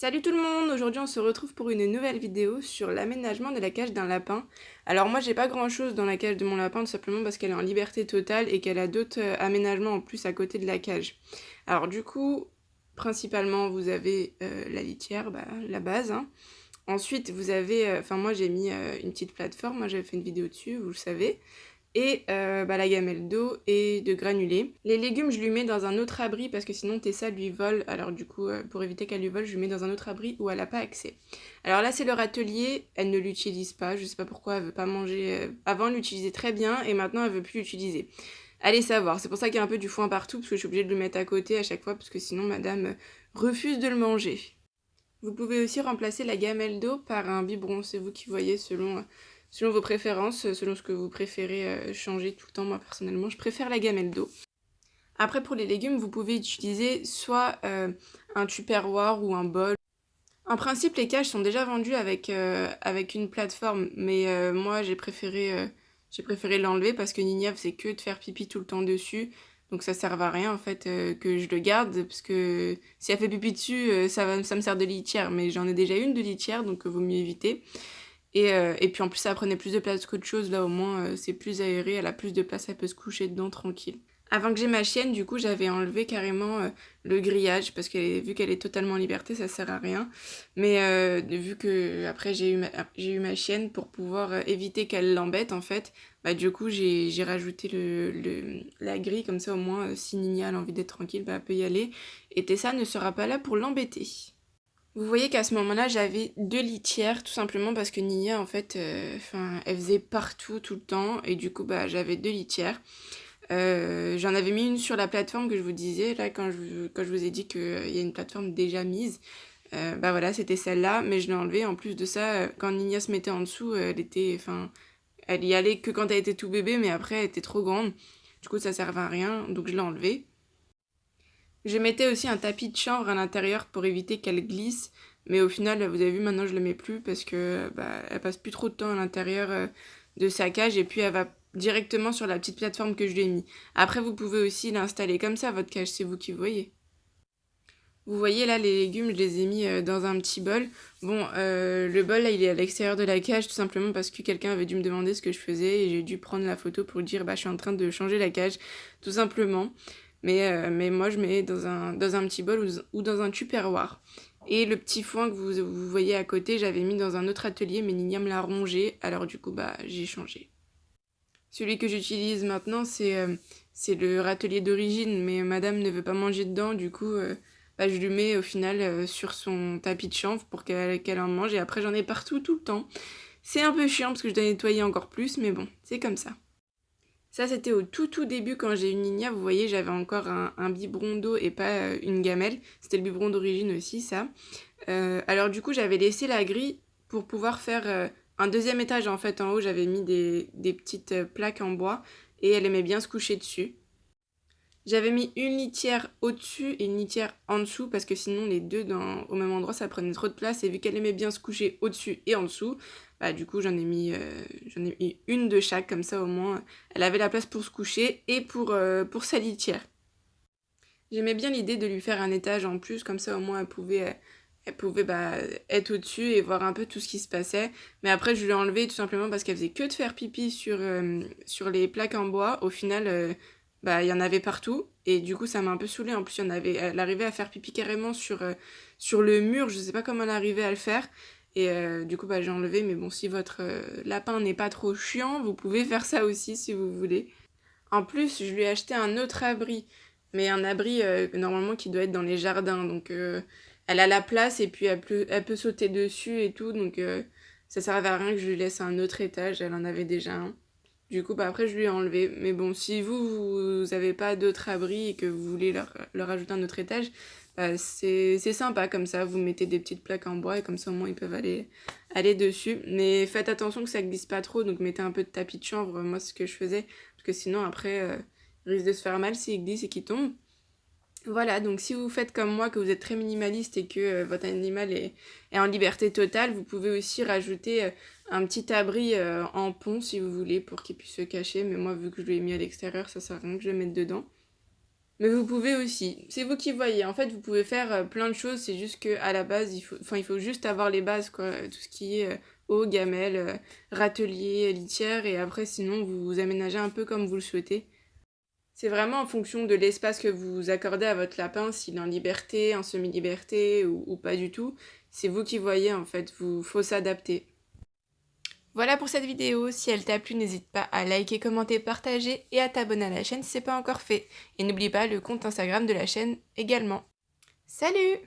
Salut tout le monde, aujourd'hui on se retrouve pour une nouvelle vidéo sur l'aménagement de la cage d'un lapin. Alors moi j'ai pas grand chose dans la cage de mon lapin tout simplement parce qu'elle est en liberté totale et qu'elle a d'autres aménagements en plus à côté de la cage. Alors du coup, principalement vous avez la litière, la base, hein. Ensuite vous avez, moi j'ai mis une petite plateforme, moi j'avais fait une vidéo dessus, vous le savez. Et la gamelle d'eau et de granulés. Les légumes, je lui mets dans un autre abri parce que sinon Tessa lui vole. Alors du coup, pour éviter qu'elle lui vole, je lui mets dans un autre abri où elle n'a pas accès. Alors là, c'est leur atelier. Elle ne l'utilise pas. Je sais pas pourquoi elle veut pas manger. Avant, elle l'utilisait très bien et maintenant, elle veut plus l'utiliser. Allez savoir. C'est pour ça qu'il y a un peu du foin partout parce que je suis obligée de le mettre à côté à chaque fois parce que sinon, madame refuse de le manger. Vous pouvez aussi remplacer la gamelle d'eau par un biberon. C'est vous qui voyez selon vos préférences, selon ce que vous préférez changer tout le temps. Moi personnellement, je préfère la gamelle d'eau. Après pour les légumes, vous pouvez utiliser soit un tupperware ou un bol. En principe, les cages sont déjà vendues avec une plateforme, mais moi j'ai préféré l'enlever parce que Nina faisait que de faire pipi tout le temps dessus. Donc ça sert à rien en fait que je le garde parce que si elle fait pipi dessus, ça me sert de litière. Mais j'en ai déjà une de litière donc vaut mieux éviter. Et puis en plus ça prenait plus de place qu'autre chose, là au moins c'est plus aéré, elle a plus de place, elle peut se coucher dedans tranquille. Avant que j'ai ma chienne, du coup j'avais enlevé carrément le grillage parce que vu qu'elle est totalement en liberté, ça sert à rien. Mais vu que après j'ai eu ma chienne pour pouvoir éviter qu'elle l'embête en fait, du coup j'ai rajouté la grille comme ça au moins si Nina a envie d'être tranquille, elle peut y aller et Tessa ne sera pas là pour l'embêter. Vous voyez qu'à ce moment-là, j'avais 2 litières, tout simplement parce que Nia, en fait, elle faisait partout, tout le temps, et du coup, j'avais 2 litières. J'en avais mis une sur la plateforme que je vous disais, là, quand je vous ai dit qu'il y a une plateforme déjà mise. Voilà, c'était celle-là, mais je l'ai enlevée. En plus de ça, quand Nina se mettait en dessous, elle y allait que quand elle était tout bébé, mais après, elle était trop grande. Du coup, ça servait à rien, donc je l'ai enlevée. Je mettais aussi un tapis de chanvre à l'intérieur pour éviter qu'elle glisse, mais au final, vous avez vu, maintenant je le mets plus parce que elle passe plus trop de temps à l'intérieur de sa cage et puis elle va directement sur la petite plateforme que je lui ai mis. Après, vous pouvez aussi l'installer comme ça, votre cage, c'est vous qui voyez. Vous voyez là, les légumes, je les ai mis dans un petit bol. Bon, le bol là, il est à l'extérieur de la cage tout simplement parce que quelqu'un avait dû me demander ce que je faisais et j'ai dû prendre la photo pour dire je suis en train de changer la cage, tout simplement. Mais moi, je mets dans un petit bol ou dans un tupperware. Et le petit foin que vous voyez à côté, j'avais mis dans un autre atelier, mais Nina me l'a rongé, alors du coup, j'ai changé. Celui que j'utilise maintenant, c'est le râtelier d'origine, mais madame ne veut pas manger dedans, du coup, je lui mets au final sur son tapis de chanvre pour qu'elle en mange, et après j'en ai partout tout le temps. C'est un peu chiant parce que je dois nettoyer encore plus, mais bon, c'est comme ça. Ça, c'était au tout début quand j'ai eu Nina. Vous voyez, j'avais encore un biberon d'eau et pas une gamelle. C'était le biberon d'origine aussi, ça. Alors du coup, j'avais laissé la grille pour pouvoir faire un deuxième étage. En fait, en haut, j'avais mis des petites plaques en bois et elle aimait bien se coucher dessus. J'avais mis une litière au-dessus et une litière en dessous parce que sinon les deux au même endroit ça prenait trop de place et vu qu'elle aimait bien se coucher au-dessus et en dessous, du coup j'en ai mis une de chaque comme ça au moins elle avait la place pour se coucher et pour sa litière. J'aimais bien l'idée de lui faire un étage en plus comme ça au moins elle pouvait être au-dessus et voir un peu tout ce qui se passait. Mais après je l'ai enlevée tout simplement parce qu'elle faisait que de faire pipi sur les plaques en bois. Au final il y en avait partout et du coup ça m'a un peu saoulée. En plus elle arrivait à faire pipi carrément sur le mur, je sais pas comment elle arrivait à le faire et du coup j'ai enlevé. Mais bon, si votre lapin n'est pas trop chiant, vous pouvez faire ça aussi si vous voulez. En plus je lui ai acheté un autre abri, mais un abri normalement qui doit être dans les jardins, donc elle a la place et puis elle peut sauter dessus et tout, donc ça servait à rien que je lui laisse un autre étage, elle en avait déjà un. Du coup, après, je lui ai enlevé. Mais bon, si vous avez pas d'autre abri et que vous voulez leur ajouter un autre étage, c'est sympa comme ça. Vous mettez des petites plaques en bois et comme ça, au moins, ils peuvent aller dessus. Mais faites attention que ça glisse pas trop. Donc, mettez un peu de tapis de chanvre. Moi, c'est ce que je faisais. Parce que sinon, après, il risque de se faire mal s'il glisse et qu'il tombe. Voilà, donc si vous faites comme moi, que vous êtes très minimaliste et que votre animal est en liberté totale, vous pouvez aussi rajouter un petit abri en pont si vous voulez pour qu'il puisse se cacher. Mais moi, vu que je l'ai mis à l'extérieur, ça sert à rien que je le mette dedans. Mais vous pouvez aussi, c'est vous qui voyez. En fait, vous pouvez faire plein de choses, c'est juste que à la base, il faut juste avoir les bases, quoi. Tout ce qui est eau, gamelle, râtelier, litière, et après, sinon, vous aménagez un peu comme vous le souhaitez. C'est vraiment en fonction de l'espace que vous accordez à votre lapin, s'il est en liberté, en semi-liberté ou pas du tout. C'est vous qui voyez, en fait, faut s'adapter. Voilà pour cette vidéo, si elle t'a plu, n'hésite pas à liker, commenter, partager et à t'abonner à la chaîne si c'est pas encore fait. Et n'oublie pas le compte Instagram de la chaîne également. Salut!